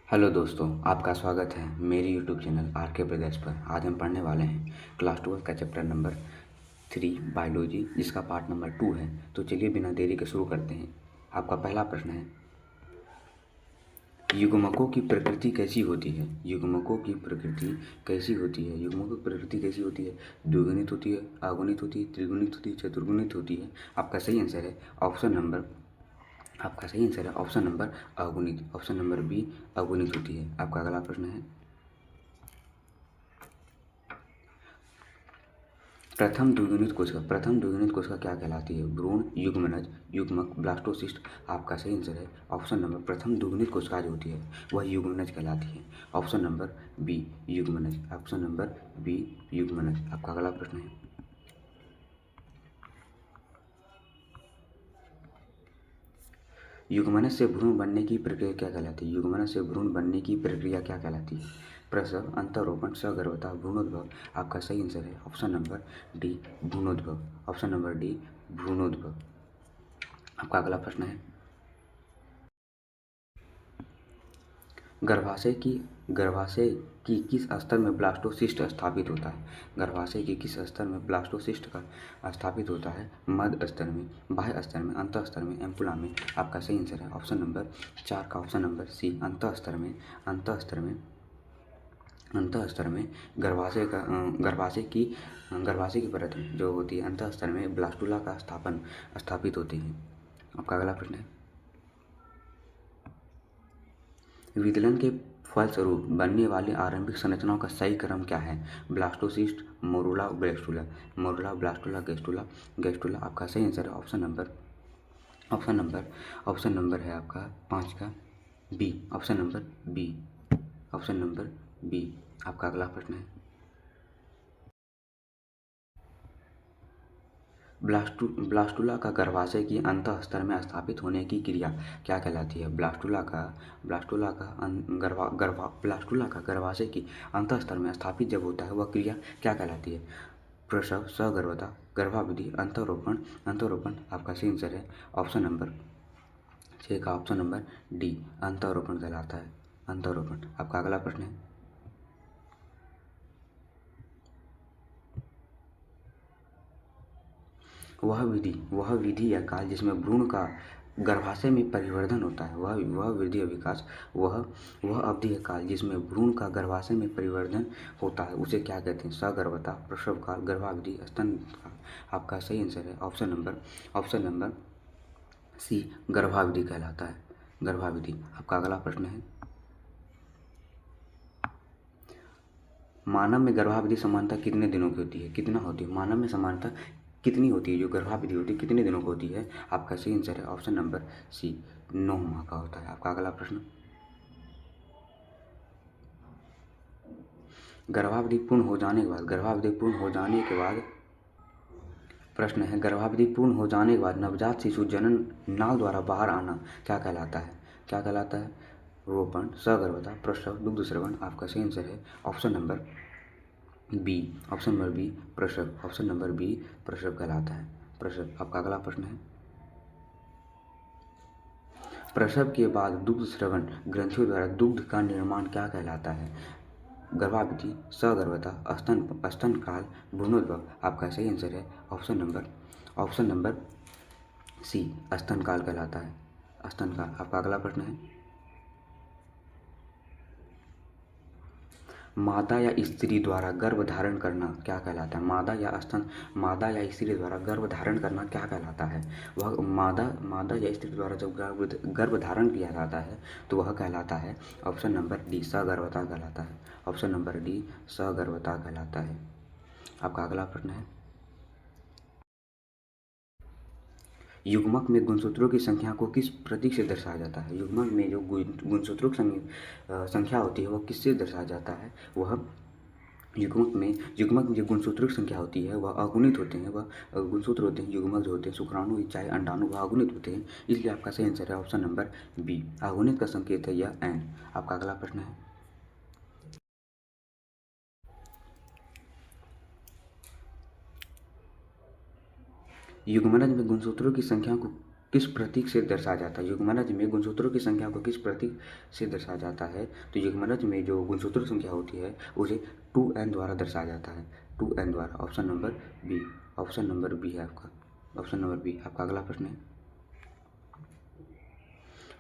Hello दोस्तों, आपका स्वागत है मेरी यूट्यूब चैनल आर के ब्रदर्स पर। आज हम पढ़ने वाले हैं क्लास 12 का चैप्टर नंबर 3 बायोलॉजी, जिसका पार्ट नंबर 2 है। तो चलिए बिना देरी के शुरू करते हैं। आपका पहला प्रश्न है, युग्मकों की प्रकृति कैसी होती है? युग्मकों की प्रकृति कैसी होती है? युग्मकों की प्रकृति कैसी होती है? द्विगुणित होती है, अगुणित होती है, त्रिगुणित होती है, चतुर्गुणित होती है। आपका सही आंसर है ऑप्शन नंबर अगुणित। ऑप्शन नंबर बी अगुणित होती है। आपका अगला प्रश्न है, प्रथम द्विगुणित कोशिका क्या कहलाती है? भ्रूण, युग्मनज, युग्मक, ब्लास्टोसिस्ट। आपका सही आंसर है ऑप्शन नंबर प्रथम द्विगुणित कोशिका जो होती है वह युग्मनज कहलाती है। ऑप्शन नंबर बी युग्मनज। ऑप्शन नंबर बी युग्मनज। आपका अगला प्रश्न है, युग्मनज से भ्रूण बनने की प्रक्रिया क्या कहलाती है? युग्मनज से भ्रूण बनने की प्रक्रिया क्या कहलाती है? प्रसव, अंतःरोपण, सगर्भता, भ्रूणोद्भव। आपका सही आंसर है ऑप्शन नंबर डी भ्रूणोद्भव। ऑप्शन नंबर डी भ्रूणोद्भव। आपका अगला प्रश्न है, गर्भाशय की किस स्तर में ब्लास्टोसिस्ट स्थापित होता है? गर्भाशय के किस स्तर में ब्लास्टोसिस्ट का स्थापित होता है? मध्य स्तर में, बाह्य स्तर में, अंतः स्तर में, एम्पुला में। आपका सही आंसर है ऑप्शन नंबर 4 का ऑप्शन नंबर सी अंतः स्तर में। अंतः स्तर में गर्भाशय की परत में जो होती है अंतः स्तर में ब्लास्टुला का स्थापित होते हैं। आपका अगला प्रश्न है, विदलन के फलस्वरूप बनने वाली आरंभिक संरचनाओं का सही क्रम क्या है? Blastocyst, morula, gastrula, gastrula. आपका सही आंसर है ऑप्शन नंबर है आपका 5 का बी। Option number B. आपका अगला प्रश्न है, ब्लास्टुला का गर्भाशय की अंतः स्तर में स्थापित होने की क्रिया क्या कहलाती है? ब्लास्टुला का गर्भाशय की अंतः स्तर में स्थापित जब होता है वह क्रिया क्या कहलाती है? प्रसव, सगर्भता, गर्भावधि, अंतःरोपण। आपका सही आंसर है ऑप्शन नंबर 6 का ऑप्शन नंबर डी अंतःरोपण कहलाता है। अंतःरोपण। आपका अगला प्रश्न है, वह विधि या काल जिसमें भ्रूण का गर्भाशय में परिवर्धन होता है, वह वृद्धि या विकास, वह अवधि या काल जिसमें भ्रूण का गर्भाशय में परिवर्धन होता है उसे क्या कहते हैं? सगर्भता, प्रसव काल, गर्भावधि, स्तन काल। आपका सही आंसर है ऑप्शन नंबर सी गर्भावधि कहलाता है। गर्भावधि। आपका अगला प्रश्न है, मानव में गर्भावधि समानता कितने दिनों की होती है? कितना होती है मानव में समानता कितनी होती है? जो गर्भावधि होती है कितने दिनों की होती है? आपका सही आंसर है ऑप्शन नंबर सी 9 माह का होता है। आपका अगला प्रश्न, गर्भावधि पूर्ण हो जाने के बाद नवजात शिशु जनन नाल द्वारा बाहर आना क्या कहलाता है? रोपण, सगर्भता, प्रसव, दुग्ध स्रवण। आपका सही आंसर है ऑप्शन नंबर बी। प्रसव। ऑप्शन नंबर बी प्रसव कहलाता है। प्रसव। आपका अगला प्रश्न है, प्रसव के बाद दुग्ध स्रवण ग्रंथियों द्वारा दुग्ध का निर्माण क्या कहलाता है? गर्भावधि, सगर्भता, स्तन काल, भ्रूणोद्भव। आपका सही आंसर है ऑप्शन नंबर सी स्तन काल कहलाता है। स्तन काल। आपका अगला प्रश्न है, मादा या स्त्री द्वारा गर्भ धारण करना क्या कहलाता है? मादा या स्त्री द्वारा गर्भ धारण करना क्या कहलाता है? वह मादा या स्त्री द्वारा जब गर्भ धारण किया जाता है तो वह कहलाता है ऑप्शन नंबर डी सगर्भता कहलाता है। ऑप्शन नंबर डी सगर्भता कहलाता है। आपका अगला प्रश्न है, युग्मक में गुणसूत्रों की संख्या को किस प्रतीक से दर्शाया जाता है? युग्मक में जो गुणसूत्रों की संख्या होती है वह किससे दर्शाया जाता है? वह युग्मक में जो गुणसूत्रों की संख्या होती है वह अगुणित होते हैं। वह गुणसूत्र होते हैं युग्मक जो होते हैं शुक्राणु, इच्चाएँ, अंडाणु वह अगुणित होते हैं। इसलिए आपका सही आंसर है ऑप्शन नंबर बी अगुणित का संकेत है यह एन। आपका अगला प्रश्न है, युग्मनज में गुणसूत्रों की संख्या को किस प्रतीक से दर्शाया जाता है? युग्मनज में गुणसूत्रों की संख्या को किस प्रतीक से दर्शाया जाता है? तो युग्मनज में जो गुणसूत्र संख्या होती है उसे 2n द्वारा दर्शाया जाता है, 2n द्वारा। Option number B, option number B है आपका, ऑप्शन नंबर बी। आपका अगला प्रश्न है,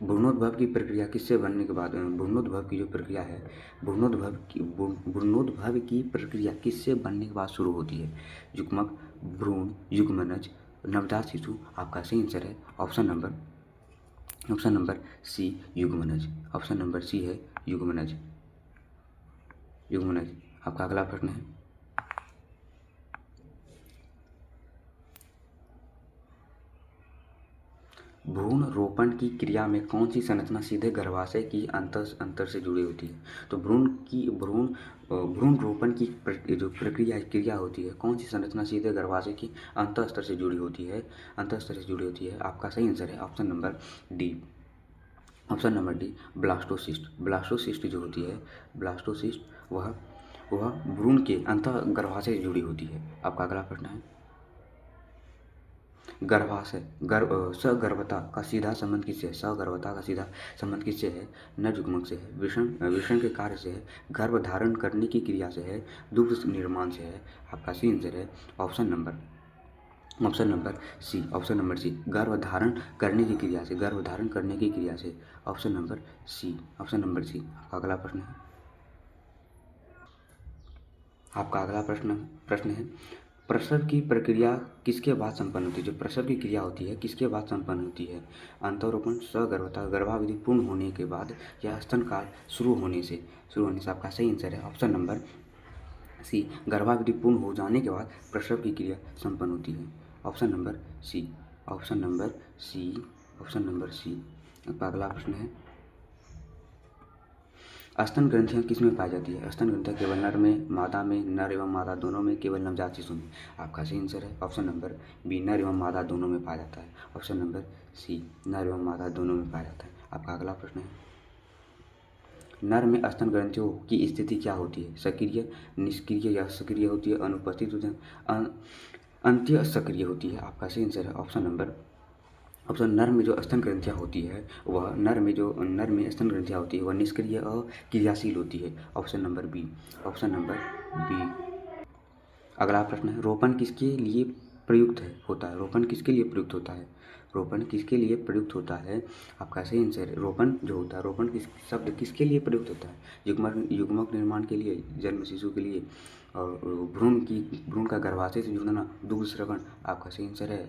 भ्रूणोद्भव की प्रक्रिया किससे बनने के बाद, भ्रूणोद्भव की जो प्रक्रिया है, भ्रूणोद्भव की प्रक्रिया किससे बनने के बाद शुरू होती है? युग्मक, भ्रूण, युग्मनज, नवजात शिशु। आपका सही आंसर है ऑप्शन नंबर सी, युग्मनज। ऑप्शन नंबर सी है युग्मनज, युग्मनज। आपका अगला प्रश्न है, भ्रूण रोपण की क्रिया में कौन सी संरचना सीधे गर्भाशय की अंतर से जुड़ी होती है? तो भ्रूण रोपण की जो क्रिया होती है, कौन सी संरचना सीधे गर्भाशय की अंतःस्तर से जुड़ी होती है? अंतःस्तर से जुड़ी होती है। आपका सही आंसर है option number D, option number D, blastocyst. Blastocyst जो होती है, ब्लास्टोसिस्ट वह भ्रूण के अंतः गर्भाशय से जुड़ी होती है। आपका अगला प्रश्न है, गर्भाशय सगर्भता का सीधा संबंध किससे है? सगर्भता का सीधा संबंध किससे है? नर युग्मक से है, वृषण के कार्य से है, गर्भ धारण करने की क्रिया से है, दुग्ध निर्माण से है। आपका सही आंसर है option number C, option number C, गर्भ धारण करने की क्रिया से, गर्भ धारण करने की क्रिया से। Option number C, option number C. आपका अगला प्रश्न है, आपका अगला प्रश्न है, प्रसव की प्रक्रिया किसके बाद संपन्न होती है? जो प्रसव की क्रिया होती है किसके बाद संपन्न होती है? अंतरोपण, सगर्भता, गर्भावधि पूर्ण होने के बाद, या स्तन काल शुरू होने से? आपका सही आंसर है ऑप्शन नंबर सी, गर्भावधि पूर्ण हो जाने के बाद प्रसव की क्रिया संपन्न होती है। Option number C, option number C, option number C. आपका अगला प्रश्न है, स्तन ग्रंथियाँ किस में पाई जाती है? स्तन ग्रंथियाँ केवल नर में, मादा में, नर एवं मादा दोनों में, केवल नवजात शिशु में? आपका सही आंसर है ऑप्शन नंबर बी, नर एवं मादा दोनों में पाया जाता है। ऑप्शन नंबर सी, नर एवं मादा दोनों में पाया जाता है। आपका अगला प्रश्न है, नर में स्तन ग्रंथियों की स्थिति क्या होती है? सक्रिय, निष्क्रिय या सक्रिय होती है, अनुपस्थित होती है, अंत्य सक्रिय होती है? आपका सही आंसर है ऑप्शन नर में जो स्तन ग्रंथियाँ होती है वह नर में स्तन ग्रंथियाँ होती है वह निष्क्रिय और क्रियाशील होती है। Option number B, option number B. अगला प्रश्न है, रोपण किसके लिए प्रयुक्त होता है? रोपण किसके लिए प्रयुक्त होता है? रोपण किसके लिए प्रयुक्त होता है? आपका सही आंसर है, रोपण जो होता है, रोपण शब्द किसके लिए प्रयुक्त होता है? युग्मक निर्माण के लिए, जन्म शिशु के लिए, और भ्रूण का गर्भाशय से जुड़ना, दुग्ध स्रवण। आपका सही आंसर है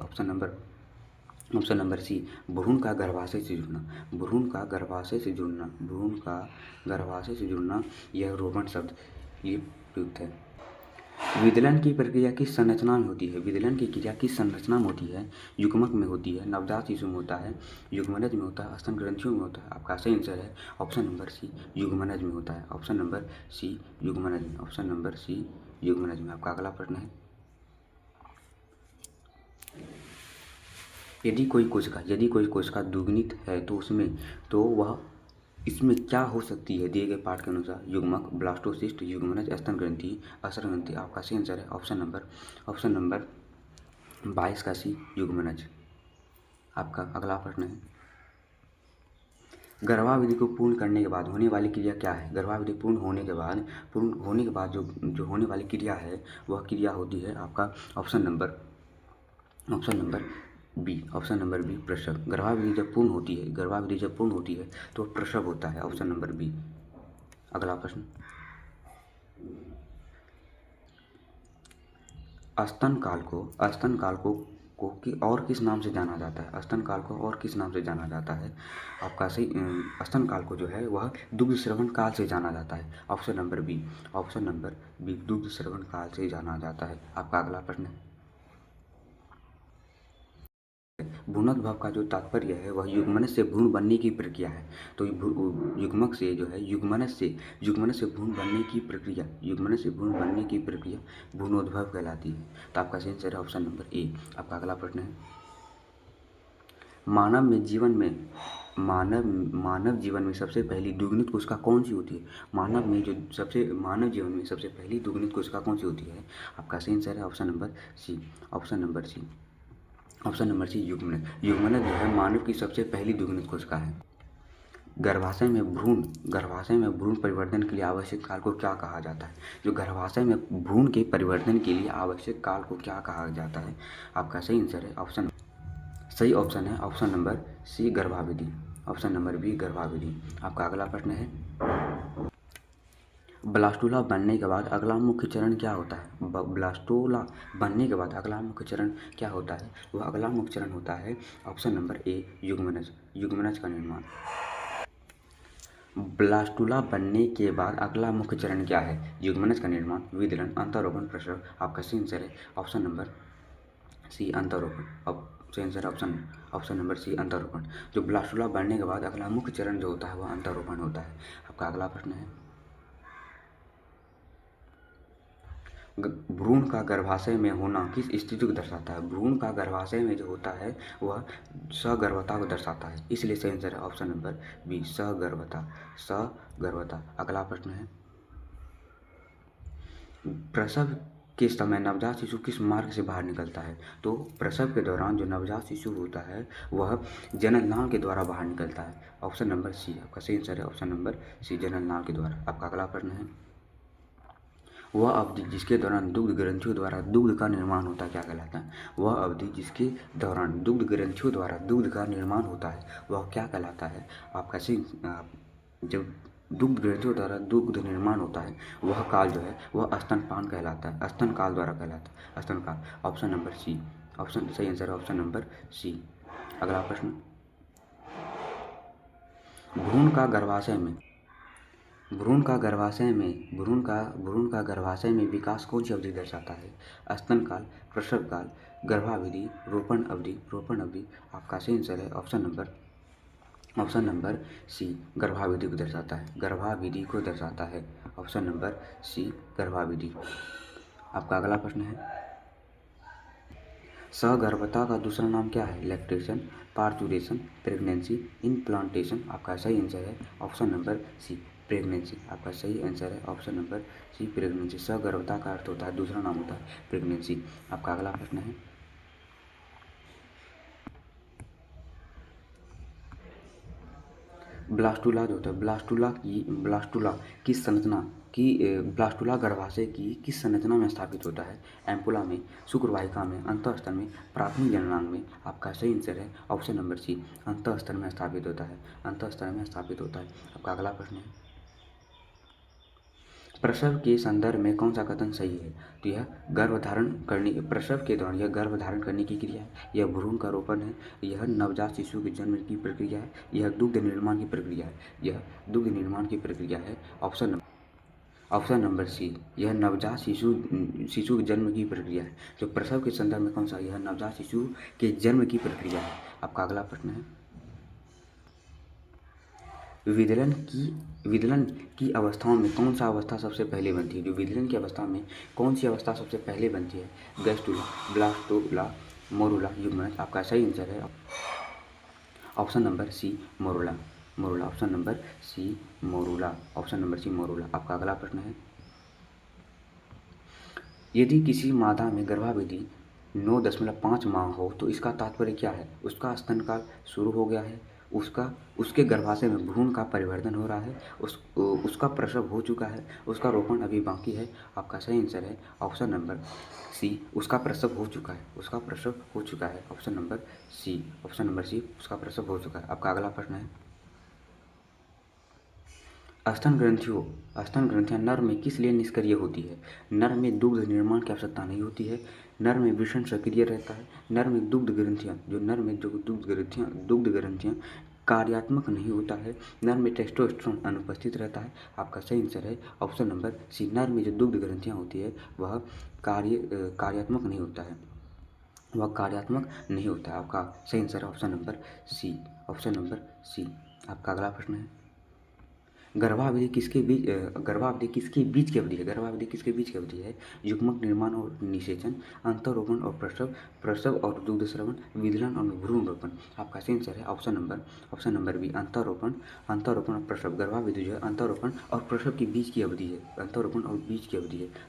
ऑप्शन नंबर सी, भ्रूण का गर्भाशय से जुड़ना, भ्रूण का गर्भाशय से जुड़ना, भ्रूण का गर्भाशय से जुड़ना, यह रोपण शब्द ये प्रयुक्त है। विदलन की प्रक्रिया किस संरचना में होती है? विदलन की क्रिया किस संरचना में होती है? युग्मक में होती है, नवजात शिशु में होता है, युग्मनज में होता है, स्तन ग्रंथियों में होता है? आपका सही आंसर है ऑप्शन नंबर सी, युग्मनज में होता है। ऑप्शन नंबर सी, युग्मनज में। ऑप्शन नंबर सी, युग्मनज में। आपका अगला प्रश्न है, यदि कोई कोशिका द्विगुणित है तो वह इसमें क्या हो सकती है? दिए गए पाठ के अनुसार, युग्मक, ब्लास्टोसिस्ट, युग्मनज, स्तन ग्रंथि, असर ग्रंथि। आपका सही आंसर है ऑप्शन नंबर 22 का सी, युग्मनज। आपका अगला प्रश्न है, गर्भावधि को पूर्ण करने के बाद होने वाली क्रिया क्या है? गर्भावधि पूर्ण होने के बाद जो होने वाली क्रिया है वह क्रिया होती है आपका option number B, option number B, प्रसव। गर्भावधि जब पूर्ण होती है तो प्रसव होता है। Option number B. अगला प्रश्न, स्तन काल को और किस नाम से जाना जाता है? स्तन काल को और किस नाम से जाना जाता है? आपका सही, स्तन काल को जो है वह दुग्ध स्रवण काल से जाना जाता है। ऑप्शन नंबर बी, दुग्ध स्रवण काल से जाना जाता है। आपका अगला प्रश्न है, भ्रूणोद्भव का जो तात्पर्य है वह युग्मनज से भ्रूण बनने की प्रक्रिया है। तो युग्मक से जो है युग्मनज से भ्रूण बनने की प्रक्रिया भ्रूणोद्भव कहलाती है। तो आपका सही आंसर है ऑप्शन नंबर ए। आपका अगला प्रश्न है, मानव जीवन में सबसे पहली द्विगुणित कोशिका कौन सी होती है? मानव जीवन में सबसे पहली द्विगुणित कोशिका कौन सी होती है? आपका सही आंसर है option number C, option number C युग्मनज। युग्मनज जो है मानव की सबसे पहली द्विगुणित कोशिका है। गर्भाशय में भ्रूण परिवर्तन के लिए आवश्यक काल को क्या कहा जाता है? जो गर्भाशय में भ्रूण के परिवर्तन के लिए आवश्यक काल को क्या कहा जाता है? आपका सही आंसर है सही ऑप्शन है ऑप्शन नंबर सी गर्भावधि। ऑप्शन नंबर बी गर्भावधि। आपका अगला प्रश्न है, ब्लास्टुला बनने के बाद अगला मुख्य चरण क्या होता है? ब्लास्टुला बनने के बाद अगला मुख्य चरण क्या होता है? वह अगला मुख्य चरण होता है ऑप्शन नंबर ए युग्मनज का निर्माण। ब्लास्टुला बनने के बाद अगला मुख्य चरण क्या है? युग्मनज का निर्माण, विदलन, अंतःरोपण, प्रसव। आपका सही आंसर है ऑप्शन नंबर सी अंतःरोपण। सही आंसर ऑप्शन नंबर सी अंतःरोपण। जो ब्लास्टुला बढ़ने के बाद अगला मुख्य चरण जो होता है वह अंतःरोपण होता है। आपका अगला प्रश्न है, भ्रूण का गर्भाशय में होना किस स्थिति को दर्शाता है? भ्रूण का गर्भाशय में जो होता है वह सगर्भता को दर्शाता है, इसलिए सही आंसर है ऑप्शन नंबर बी सगर्भता। अगला प्रश्न है, प्रसव के समय नवजात शिशु किस मार्ग से बाहर निकलता है? तो प्रसव के दौरान जो नवजात शिशु होता है वह जनननाल के द्वारा बाहर निकलता है। ऑप्शन नंबर सी आपका सही आंसर है ऑप्शन नंबर सी जनननाल के द्वारा। आपका अगला प्रश्न है, वह अवधि जिसके दौरान दुग्ध ग्रंथियों द्वारा दुग्ध का निर्माण होता है क्या कहलाता है? वह अवधि जिसके दौरान दुग्ध ग्रंथियों द्वारा दुग्ध का निर्माण होता है वह क्या कहलाता है? आपका सही जब दुग्ध ग्रंथियों द्वारा दुग्ध निर्माण होता है वह काल जो है वह स्तनपान कहलाता है, स्तन काल द्वारा कहलाता है, स्तन काल। ऑप्शन नंबर सी ऑप्शन सही आंसर है ऑप्शन नंबर सी। अगला प्रश्न, भ्रूण का गर्भाशय में विकास कौन सी अवधि दर्शाता है? स्तन काल, प्रसव काल, गर्भावधि, रोपण अवधि। आपका सही आंसर है ऑप्शन नंबर सी गर्भावधि को दर्शाता है। ऑप्शन नंबर सी गर्भावधि। आपका अगला प्रश्न है, सगर्भता का दूसरा नाम क्या है? Lactation, parturition, pregnancy, implantation. आपका सही आंसर है ऑप्शन नंबर सी प्रेगनेंसी। आपका सही आंसर है ऑप्शन नंबर सी प्रेगनेंसी। सगर्भता का अर्थ होता है, दूसरा नाम होता है प्रेगनेंसी। आपका अगला प्रश्न है, ब्लास्टुला जो होता है ब्लास्टुला गर्भाशय की किस संरचना में स्थापित होता है? एम्पुला में, शुक्रवाहिका में, अंतःस्तर में, प्राथमिक जननांग में। आपका सही आंसर है ऑप्शन नंबर सी अंतःस्तर में स्थापित होता है, आपका अगला प्रश्न है, प्रसव के संदर्भ में कौन सा कथन सही है? तो यह प्रसव के दौरान यह गर्भ धारण करने की क्रिया है, यह भ्रूण का रोपण है, यह नवजात शिशु के जन्म की प्रक्रिया है, यह दुग्ध निर्माण की प्रक्रिया है। ऑप्शन नंबर सी यह नवजात शिशु के जन्म की प्रक्रिया है। जो प्रसव के संदर्भ में कौन सा? यह नवजात शिशु के जन्म की प्रक्रिया है। आपका अगला प्रश्न है, विदलन की अवस्थाओं में कौन सा अवस्था सबसे पहले बनती है? जो विदलन की अवस्था में कौन सी अवस्था सबसे पहले बनती है? गैस्टुला, ब्लास्टुला, मोरुला, युग्मनज। आपका सही आंसर है option number C morula. Option number C morula. आपका अगला प्रश्न है, यदि किसी मादा में गर्भावधि 9.5 माह हो तो इसका तात्पर्य क्या है? उसका स्तनकाल शुरू हो गया है, उसके गर्भाशय में भ्रूण का परिवर्तन हो रहा है, उसका प्रसव हो चुका है, उसका रोपण अभी बाकी है। आपका सही आंसर है ऑप्शन नंबर सी उसका प्रसव हो चुका है। ऑप्शन नंबर सी उसका प्रसव हो चुका है। आपका अगला प्रश्न है, स्तन ग्रंथियां नर में किस लिए निष्क्रिय होती है? नर में दुग्ध निर्माण की आवश्यकता नहीं होती है, नर में वृषण सक्रिय रहता है, नर में दुग्ध ग्रंथियां कार्यात्मक नहीं होता है, नर में टेस्टोस्टेरोन अनुपस्थित रहता है। आपका सही आंसर है ऑप्शन नंबर सी नर में जो दुग्ध ग्रंथियां होती है वह कार्यात्मक नहीं होता है, आपका सही आंसर है ऑप्शन नंबर सी। आपका अगला प्रश्न है, गर्भावधि किसके बीच की अवधि है? युग्मक निर्माण और निषेचन, अंतःरोपण और प्रसव और दुग्धस्रवण, विदलन और भ्रूण रोपण। आपका सही आंसर है ऑप्शन नंबर बी अंतःरोपण और प्रसव। गर्भावधि जो है अंतःरोपण और प्रसव के बीच की अवधि है,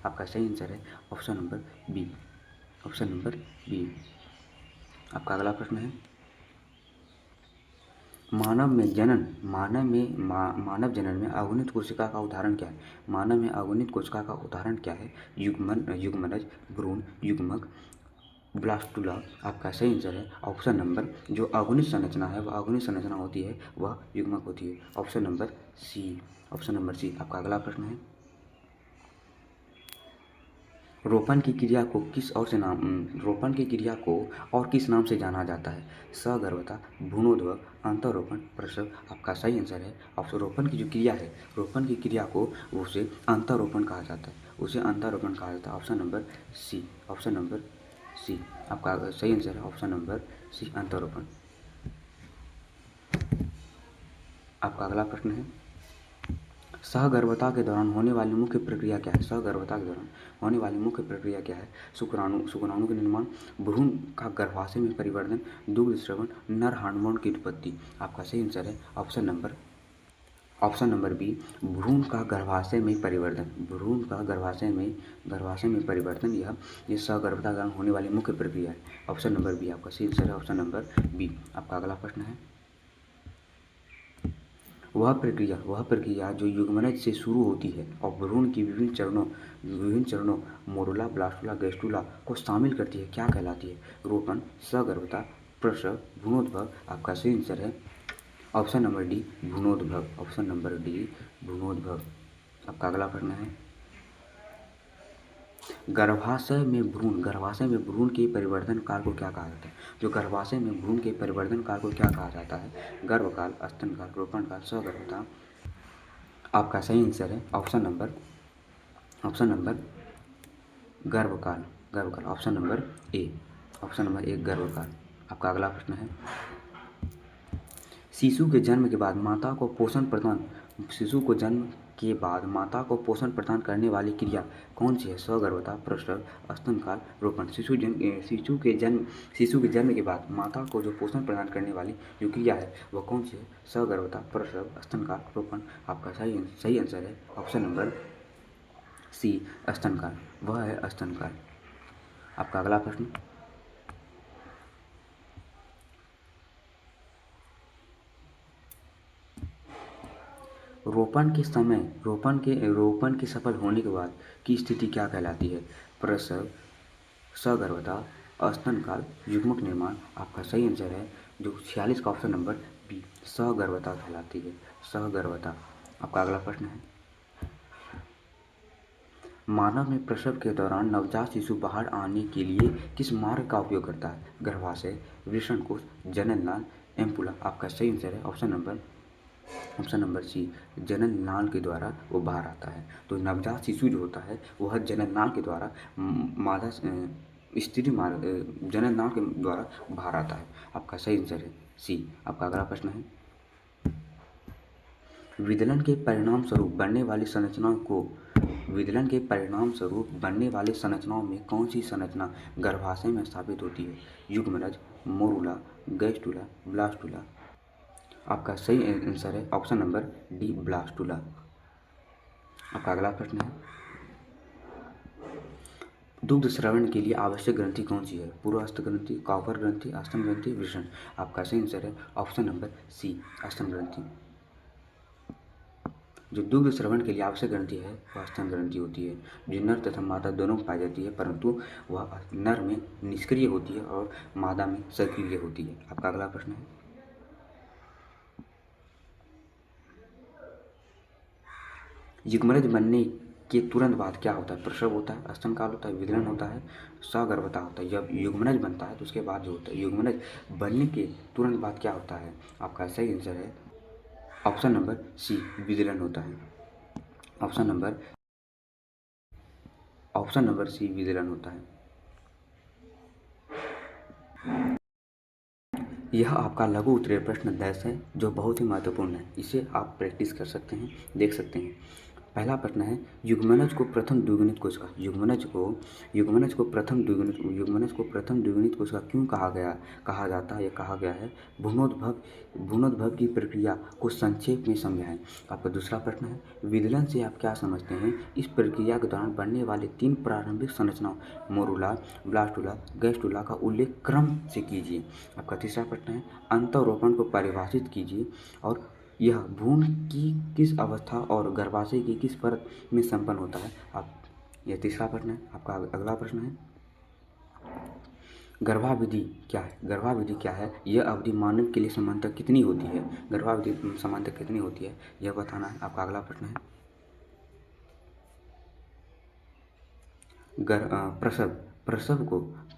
आपका सही आंसर है ऑप्शन नंबर बी। आपका अगला प्रश्न है, मानव जनन में अगुणित कोशिका का उदाहरण क्या है? मानव में अगुणित कोशिका का उदाहरण क्या है? युग्मनज, भ्रूण, युग्मक, ब्लास्टुला। आपका सही आंसर है ऑप्शन नंबर, जो अगुणित संरचना है, वह अगुणित संरचना होती है, वह युग्मक होती है। Option number C, option number C. आपका अगला प्रश्न है, रोपण की क्रिया को और किस नाम से जाना जाता है? सगर्भता, भ्रूणोद्भव, अंतःरोपण, प्रसव। आपका सही आंसर है ऑप्शन, रोपण की क्रिया को उसे अंतःरोपण कहा जाता है, option number C, option number C. आपका सही आंसर है ऑप्शन नंबर सी, अंतःरोपण। आपका अगला प्रश्न है, सहगर्भता के दौरान होने वाली मुख्य प्रक्रिया क्या है? सहगर्भता के दौरान होने वाली मुख्य प्रक्रिया क्या है? शुक्राणु के निर्माण, भ्रूण का गर्भाशय में परिवर्तन, दुग्ध स्रवण, नर हार्मोन की उत्पत्ति। आपका सही आंसर है ऑप्शन नंबर बी, भ्रूण का गर्भाशय में परिवर्तन। यह सहगर्भता के दौरान होने वाली मुख्य प्रक्रिया है। ऑप्शन नंबर बी आपका सही आंसर है, ऑप्शन नंबर बी। आपका अगला प्रश्न है, वह प्रक्रिया जो युग्मनज से शुरू होती है और भ्रूण की विभिन्न चरणों मोरुला, ब्लास्टुला, गैस्टुला को शामिल करती है, क्या कहलाती है? रोपण, सगर्भता, प्रसव, भ्रूणोद्भव। आपका सही आंसर है ऑप्शन नंबर डी, भ्रूणोद्भव, ऑप्शन नंबर डी, भ्रूणोद्भव। आपका अगला प्रश्न है, गर्भाशय में भ्रूण के परिवर्धन काल को क्या कहा जाता है? जो गर्भाशय में भ्रूण के परिवर्धन काल को क्या कहा जाता है? गर्भकाल, स्तनकाल, रोपणकाल, सगर्भता। आपका सही आंसर है ऑप्शन नंबर गर्भकाल, ऑप्शन नंबर ए, गर्भकाल। आपका अगला प्रश्न है, शिशु के जन्म के बाद माता को पोषण प्रदान करने वाली क्रिया कौन सी है? सगर्भता, प्रसव, स्तनकाल, रोपण। शिशु के जन्म के बाद माता को जो पोषण प्रदान करने वाली जो क्रिया है वह कौन सी है? सगर्भता, प्रसव, स्तनकाल, रोपण। आपका सही आंसर है ऑप्शन नंबर सी, स्तनकाल, वह है स्तनकाल। आपका अगला प्रश्न, रोपण के सफल होने के बाद की स्थिति क्या कहलाती है? प्रसव, सगर्भता, स्तनकाल, युग्मक निर्माण। आपका सही आंसर है जो 46 का ऑप्शन नंबर बी, सगर्भता कहलाती है, सहगर्भता। आपका अगला प्रश्न है, मानव में प्रसव के दौरान नवजात शिशु बाहर आने के लिए किस मार्ग का उपयोग करता है? गर्भाशय, वृषणकोश, जनननाल, एम्पुला। आपका सही आंसर है ऑप्शन नंबर सी, जनन नाल के द्वारा वो बाहर आता है। तो नवजात शिशु जो होता है वह जनन नाल के द्वारा जनन नाल के द्वारा बाहर आता है। आपका सही आंसर है सी। आपका अगला प्रश्न है, विदलन के परिणाम स्वरूप बनने वाली संरचनाओं में कौन सी संरचना गर्भाशय में स्थापित होती है? युग्मनज, मोरुला, गैस्टुला, ब्लास्टुला। आपका सही आंसर है ऑप्शन नंबर डी, ब्लास्टुला। आपका अगला प्रश्न है, दुग्ध स्रवण के लिए आवश्यक ग्रंथि कौन सी है? पूर्वस्थ ग्रंथि, कॉपर ग्रंथि, स्तन ग्रंथि, वृषण। आपका सही आंसर है ऑप्शन नंबर सी, स्तन ग्रंथि। जो दुग्ध स्रवण के लिए आवश्यक ग्रंथि है वह स्तन ग्रंथि होती है, जो नर तथा मादा दोनों पाई जाती है, परंतु वह नर में निष्क्रिय होती है और मादा में सक्रिय होती है। आपका अगला प्रश्न है, युग्मनज बनने के तुरंत बाद क्या होता है? प्रसव होता है, स्तनकाल होता है, विदलन होता है, सगर्भता होता है। जब युग्मनज बनता है तो उसके बाद जो होता है, युग्मनज बनने के तुरंत बाद क्या होता है? आपका सही आंसर है ऑप्शन नंबर सी, विदलन होता है, ऑप्शन नंबर सी, विदलन होता है। यह आपका लघु उत्तरीय प्रश्न 10 है जो बहुत ही महत्वपूर्ण है, इसे आप प्रैक्टिस कर सकते हैं, देख सकते हैं। पहला प्रश्न है, युग्मनज को प्रथम द्विगुणित कोशिका, युग्मनज को प्रथम द्विगुणित कोशिका क्यों कहा जाता है या कहा गया है? भ्रूणोद्भव की प्रक्रिया को संक्षेप में समझाएं। आपका दूसरा प्रश्न है, विदलन से आप क्या समझते हैं? इस प्रक्रिया के दौरान बनने वाले 3 प्रारंभिक संरचनाओं मोरूला, ब्लास्टुला, गैस्टुला का उल्लेख क्रम से कीजिए। आपका तीसरा प्रश्न है, अंतःरोपण को परिभाषित कीजिए और यह भ्रूण की किस अवस्था और गर्भाशय की किस परत में संपन्न होता है? यह तीसरा प्रश्न है। आपका अगला प्रश्न है, गर्भावधि क्या है? यह अवधि मानव के लिए सामान्यतः कितनी होती है? गर्भावधि सामान्यतः कितनी होती है, यह बताना है। आपका अगला प्रश्न है,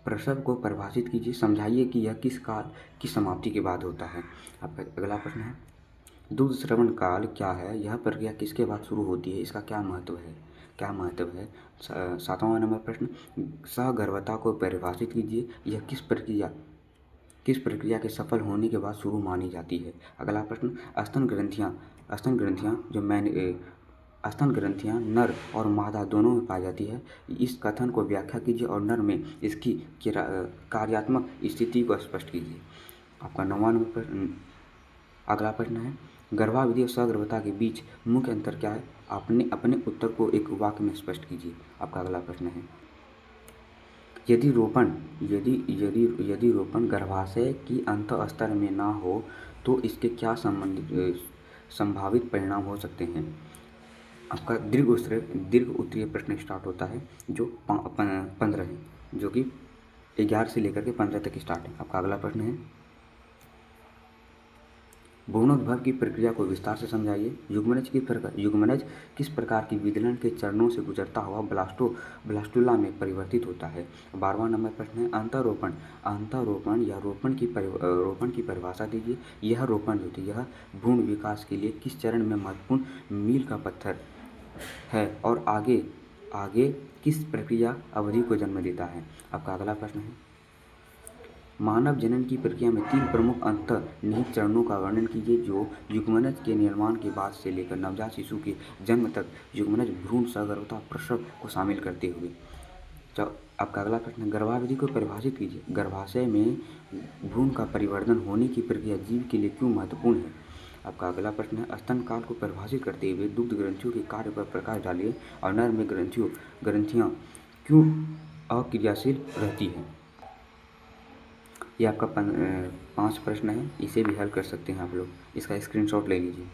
प्रसव को परिभाषित कीजिए, समझाइए कि यह किस काल की समाप्ति के बाद होता है। आपका अगला प्रश्न है, दूध श्रवण काल क्या है? यह प्रक्रिया किसके बाद शुरू होती है? इसका क्या महत्व है? 7वां नंबर प्रश्न, सहगर्भता को परिभाषित कीजिए, यह किस प्रक्रिया के सफल होने के बाद शुरू मानी जाती है? अगला प्रश्न, स्तन ग्रंथियाँ नर और मादा दोनों में पाई जाती है, इस कथन को व्याख्या कीजिए और नर में इसकी कार्यात्मक स्थिति को स्पष्ट कीजिए। आपका 9वां नंबर प्रश्न, अगला प्रश्न है, गर्भावधि और सहगर्भता के बीच मुख्य अंतर क्या है? अपने उत्तर को एक वाक्य में स्पष्ट कीजिए। आपका अगला प्रश्न है, यदि रोपण गर्भाशय की अंत स्तर में ना हो तो इसके क्या संभावित परिणाम हो सकते हैं? आपका दीर्घ उत्तरीय प्रश्न स्टार्ट होता है जो 15 है, जो कि 11 से लेकर के 15 तक स्टार्ट है। आपका अगला प्रश्न है, भ्रूणोद्भव की प्रक्रिया को विस्तार से समझाइए। युग्मनज किस प्रकार की विदलन के चरणों से गुजरता हुआ ब्लास्टुला में परिवर्तित होता है? 12वां नंबर प्रश्न है, अंतःरोपण या रोपण की परिभाषा दीजिए। यह रोपण जो थी यह भ्रूण विकास के लिए किस चरण में महत्वपूर्ण मील का पत्थर है और आगे किस प्रक्रिया अवधि को जन्म देता है? आपका अगला प्रश्न है, मानव जनन की प्रक्रिया में 3 प्रमुख अंतर्निहित चरणों का वर्णन कीजिए जो युग्मनज के निर्माण के बाद से लेकर नवजात शिशु के जन्म तक युग्मनज भ्रूण सहगर्भता प्रसव को शामिल करते हुए। आपका अगला प्रश्न, गर्भावधि को परिभाषित कीजिए। गर्भाशय में भ्रूण का परिवर्धन होने की प्रक्रिया जीव के लिए क्यों महत्वपूर्ण है? आपका अगला प्रश्न है, स्तन काल को परिभाषित करते हुए दुग्ध ग्रंथियों के कार्य पर प्रकाश डालिए और नर में ग्रंथियाँ क्यों अक्रियाशील रहती हैं? ये आपका 5 प्रश्न है, इसे भी हल कर सकते हैं आप लोग, इसका स्क्रीनशॉट ले लीजिए।